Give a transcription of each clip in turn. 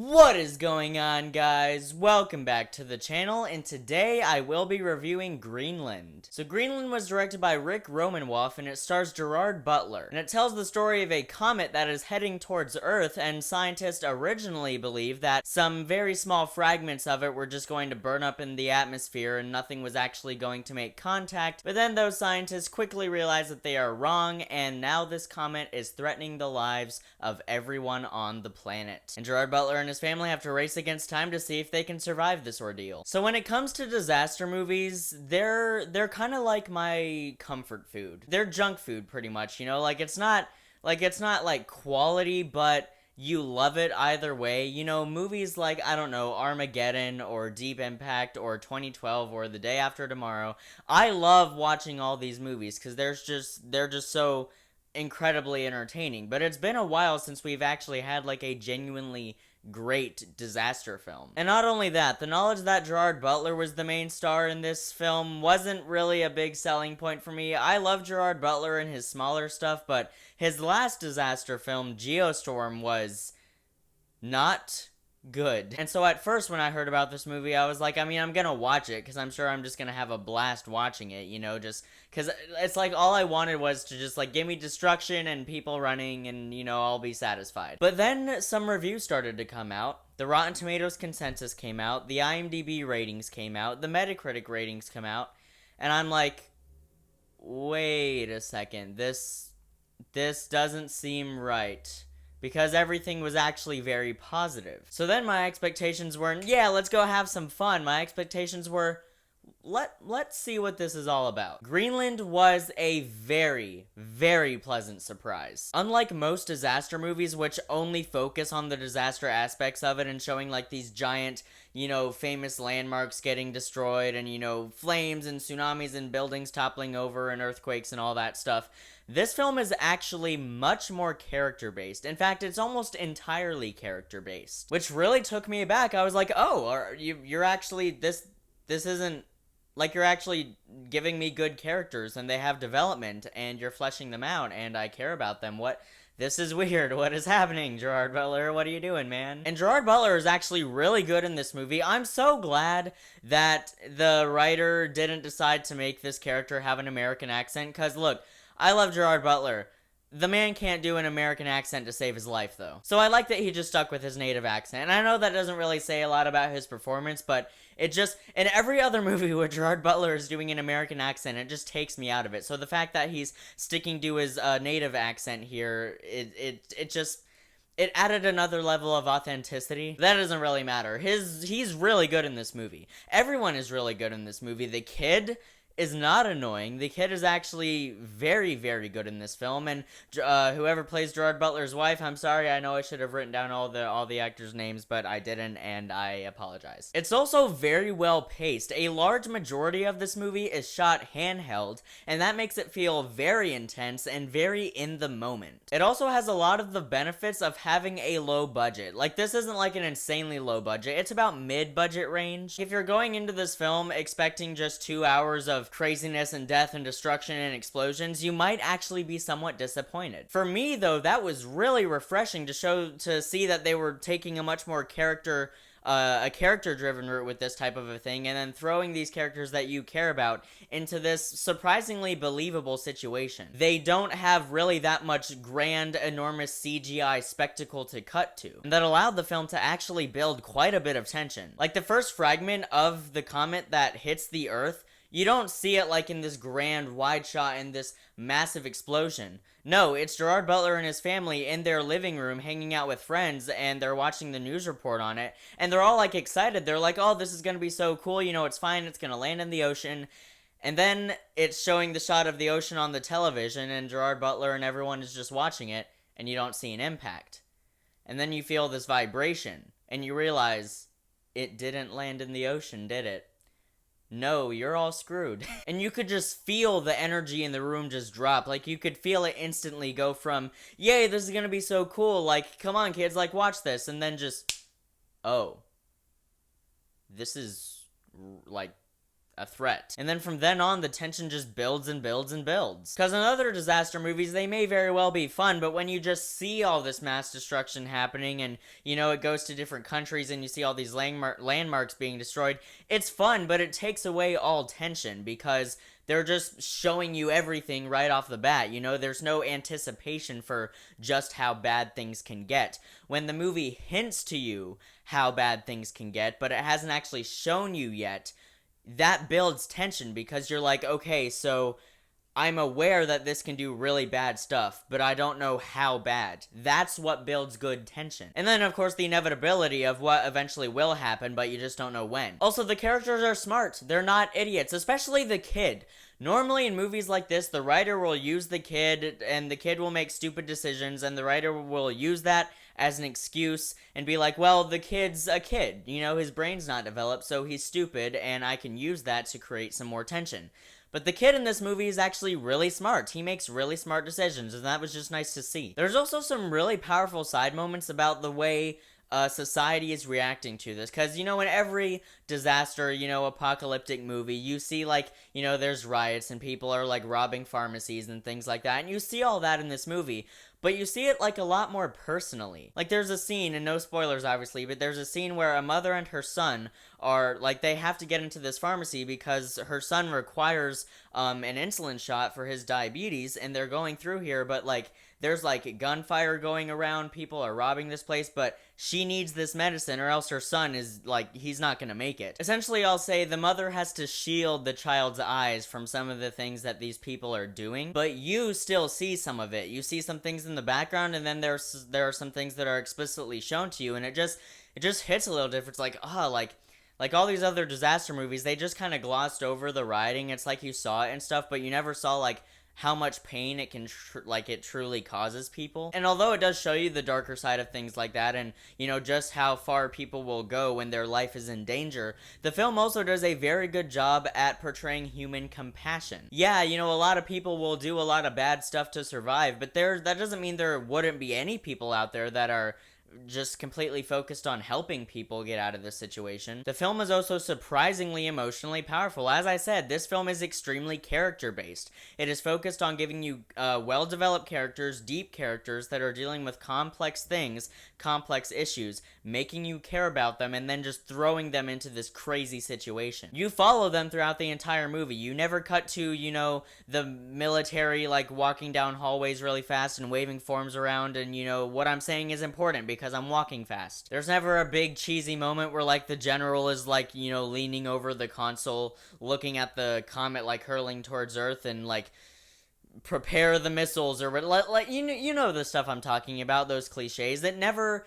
What is going on, guys? Welcome back to the channel, and today I will be reviewing Greenland. So Greenland was directed by Rick Romanwoff, and it stars Gerard Butler. And it tells the story of a comet that is heading towards Earth, and scientists originally believed that some very small fragments of it were just going to burn up in the atmosphere and nothing was actually going to make contact. But then those scientists quickly realized that they are wrong, and now this comet is threatening the lives of everyone on the planet. And Gerard Butler and his family have to race against time to see if they can survive this ordeal. So when it comes to disaster movies, they're kind of like my comfort food. They're junk food pretty much, you know, like it's not like quality, but you love it either way. You know, movies like, I don't know, Armageddon or Deep Impact or 2012 or The Day After Tomorrow. I love watching all these movies because they're just so incredibly entertaining. But it's been a while since we've actually had like a genuinely great disaster film. And not only that, the knowledge that Gerard Butler was the main star in this film wasn't really a big selling point for me. I love Gerard Butler and his smaller stuff, but his last disaster film, Geostorm, was not good. And so at first when I heard about this movie, I was like, I mean, I'm gonna watch it because I'm sure I'm just gonna have a blast watching it, you know, just because it's like all I wanted was to just like give me destruction and people running and, you know, I'll be satisfied. But then some reviews started to come out. The Rotten Tomatoes consensus came out, the IMDb ratings came out, the Metacritic ratings come out, and I'm like, wait a second, this doesn't seem right. Because everything was actually very positive. So then my expectations weren't, yeah, let's go have some fun. My expectations were, let's see what this is all about. Greenland was a very, very pleasant surprise. Unlike most disaster movies, which only focus on the disaster aspects of it and showing like these giant, you know, famous landmarks getting destroyed and, you know, flames and tsunamis and buildings toppling over and earthquakes and all that stuff, this film is actually much more character-based. In fact, it's almost entirely character-based, which really took me aback. I was like, oh, you're actually, this isn't, like, you're actually giving me good characters, and they have development, and you're fleshing them out, and I care about them. This is weird. What is happening, Gerard Butler? What are you doing, man? And Gerard Butler is actually really good in this movie. I'm so glad that the writer didn't decide to make this character have an American accent, because, look, I love Gerard Butler. The man can't do an American accent to save his life, though. So I like that he just stuck with his native accent. And I know that doesn't really say a lot about his performance, but it just, in every other movie where Gerard Butler is doing an American accent, it just takes me out of it. So the fact that he's sticking to his native accent here, it added another level of authenticity. That doesn't really matter. He's really good in this movie. Everyone is really good in this movie. The kid is not annoying. The kid is actually very, very good in this film, and whoever plays Gerard Butler's wife, I'm sorry, I know I should have written down all the actors' names, but I didn't, and I apologize. It's also very well paced. A large majority of this movie is shot handheld, and that makes it feel very intense and very in the moment. It also has a lot of the benefits of having a low budget. Like, this isn't like an insanely low budget. It's about mid-budget range. If you're going into this film expecting just 2 hours of craziness and death and destruction and explosions, you might actually be somewhat disappointed. For me, though, that was really refreshing to see that they were taking a much more character-driven route with this type of a thing, and then throwing these characters that you care about into this surprisingly believable situation. They don't have really that much grand, enormous CGI spectacle to cut to, and that allowed the film to actually build quite a bit of tension. Like, the first fragment of the comet that hits the Earth, you don't see it like in this grand wide shot in this massive explosion. No, it's Gerard Butler and his family in their living room hanging out with friends, and they're watching the news report on it, and they're all like excited. They're like, oh, this is gonna be so cool, you know, it's fine, it's gonna land in the ocean. And then it's showing the shot of the ocean on the television, and Gerard Butler and everyone is just watching it, and you don't see an impact. And then you feel this vibration, and you realize it didn't land in the ocean, did it? No, you're all screwed. And you could just feel the energy in the room just drop. Like, you could feel it instantly go from, yay, this is gonna be so cool, like, come on kids, like, watch this, and then just, oh, this is, like, a threat. And then from then on, the tension just builds and builds and builds. Because in other disaster movies, they may very well be fun, but when you just see all this mass destruction happening and, you know, it goes to different countries and you see all these landmarks being destroyed, it's fun, but it takes away all tension because they're just showing you everything right off the bat. You know, there's no anticipation for just how bad things can get. When the movie hints to you how bad things can get, but it hasn't actually shown you yet, that builds tension because you're like, okay, so I'm aware that this can do really bad stuff, but I don't know how bad. That's what builds good tension. And then, of course, the inevitability of what eventually will happen, but you just don't know when. Also, the characters are smart. They're not idiots, especially the kid. Normally, in movies like this, the writer will use the kid, and the kid will make stupid decisions, and the writer will use that as an excuse and be like, well, the kid's a kid. You know, his brain's not developed, so he's stupid, and I can use that to create some more tension. But the kid in this movie is actually really smart. He makes really smart decisions, and that was just nice to see. There's also some really powerful side moments about the way society is reacting to this. Because, you know, in every disaster, you know, apocalyptic movie, you see, like, you know, there's riots and people are, like, robbing pharmacies and things like that. And you see all that in this movie. But you see it, like, a lot more personally. Like, there's a scene, and no spoilers, obviously, but there's a scene where a mother and her son are, like, they have to get into this pharmacy because her son requires, an insulin shot for his diabetes, and they're going through here, but, like, there's, like, gunfire going around, people are robbing this place, but she needs this medicine, or else her son is, like, he's not gonna make it. Essentially, I'll say the mother has to shield the child's eyes from some of the things that these people are doing, but you still see some of it. You see some things in the background, and then there are some things that are explicitly shown to you, and it just hits a little different. It's like, like all these other disaster movies, they just kind of glossed over the rioting. It's like you saw it and stuff, but you never saw, like, how much pain it can, it truly causes people. And although it does show you the darker side of things like that, and, you know, just how far people will go when their life is in danger, the film also does a very good job at portraying human compassion. Yeah, you know, a lot of people will do a lot of bad stuff to survive, but that doesn't mean there wouldn't be any people out there that are just completely focused on helping people get out of this situation. The film is also surprisingly emotionally powerful. As I said, this film is extremely character-based. It is focused on giving you well-developed characters, deep characters that are dealing with complex things, complex issues, making you care about them, and then just throwing them into this crazy situation. You follow them throughout the entire movie. You never cut to, you know, the military, like, walking down hallways really fast and waving forms around, and, you know, what I'm saying is important because I'm walking fast. There's never a big cheesy moment where, like, the general is, like, you know, leaning over the console, looking at the comet, like, hurling towards Earth and, like, prepare the missiles, or like you know the stuff I'm talking about, those cliches. It never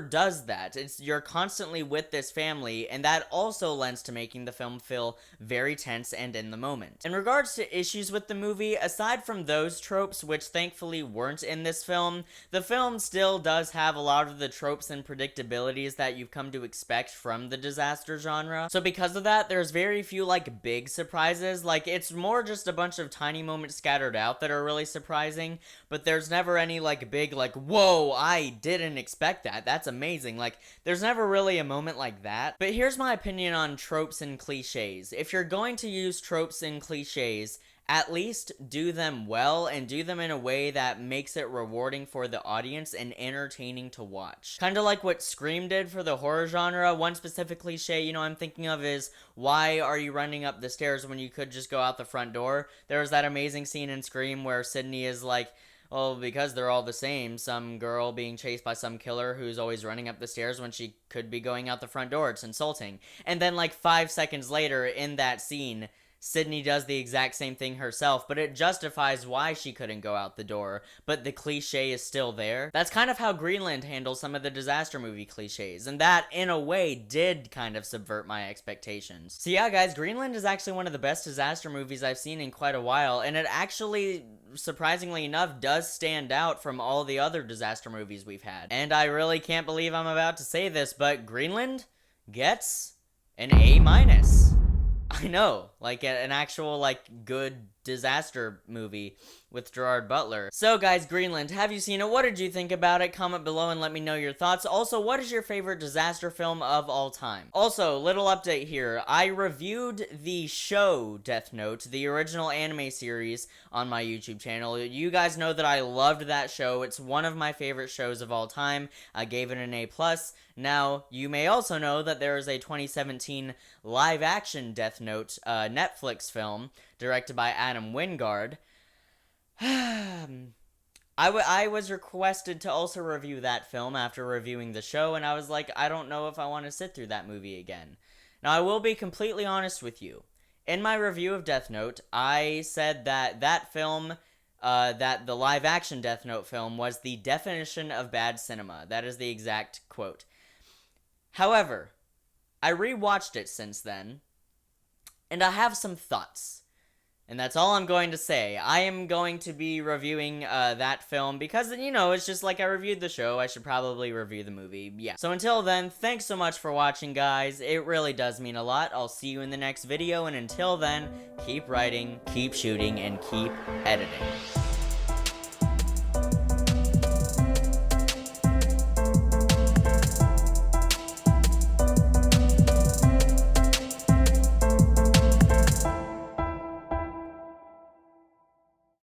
does that. You're constantly with this family, and that also lends to making the film feel very tense and in the moment. In regards to issues with the movie, aside from those tropes, which thankfully weren't in this film, the film still does have a lot of the tropes and predictabilities that you've come to expect from the disaster genre. So because of that, there's very few, like, big surprises. Like, it's more just a bunch of tiny moments scattered out that are really surprising, but there's never any, like, big, like, whoa, I didn't expect that. That's amazing. Like, there's never really a moment like that. But here's my opinion on tropes and cliches. If you're going to use tropes and cliches, at least do them well and do them in a way that makes it rewarding for the audience and entertaining to watch. Kind of like what Scream did for the horror genre. One specific cliche, you know, I'm thinking of is, why are you running up the stairs when you could just go out the front door? There was that amazing scene in Scream where Sydney is like, well, because they're all the same, some girl being chased by some killer who's always running up the stairs when she could be going out the front door. It's insulting. And then, like, 5 seconds later in that scene, Sydney does the exact same thing herself, but it justifies why she couldn't go out the door, but the cliche is still there. That's kind of how Greenland handles some of the disaster movie cliches, and that, in a way, did kind of subvert my expectations. So yeah, guys, Greenland is actually one of the best disaster movies I've seen in quite a while, and it actually, surprisingly enough, does stand out from all the other disaster movies we've had. And I really can't believe I'm about to say this, but Greenland gets an A-. I know, like, an actual, like, good disaster movie with Gerard Butler. So guys, Greenland, have you seen it? What did you think about it? Comment below and let me know your thoughts. Also, what is your favorite disaster film of all time? Also, little update here. I reviewed the show Death Note, the original anime series, on my YouTube channel. You guys know that I loved that show. It's one of my favorite shows of all time. I gave it an A+. Now, you may also know that there is a 2017 live-action Death Note Netflix film directed by Adam Wingard. I was requested to also review that film after reviewing the show, and I was like, I don't know if I want to sit through that movie again. Now, I will be completely honest with you. In my review of Death Note, I said that that film, that the live-action Death Note film was the definition of bad cinema. That is the exact quote. However, I rewatched it since then, and I have some thoughts. And that's all I'm going to say. I am going to be reviewing that film because, you know, it's just like I reviewed the show. I should probably review the movie. Yeah. So until then, thanks so much for watching, guys. It really does mean a lot. I'll see you in the next video. And until then, keep writing, keep shooting, and keep editing.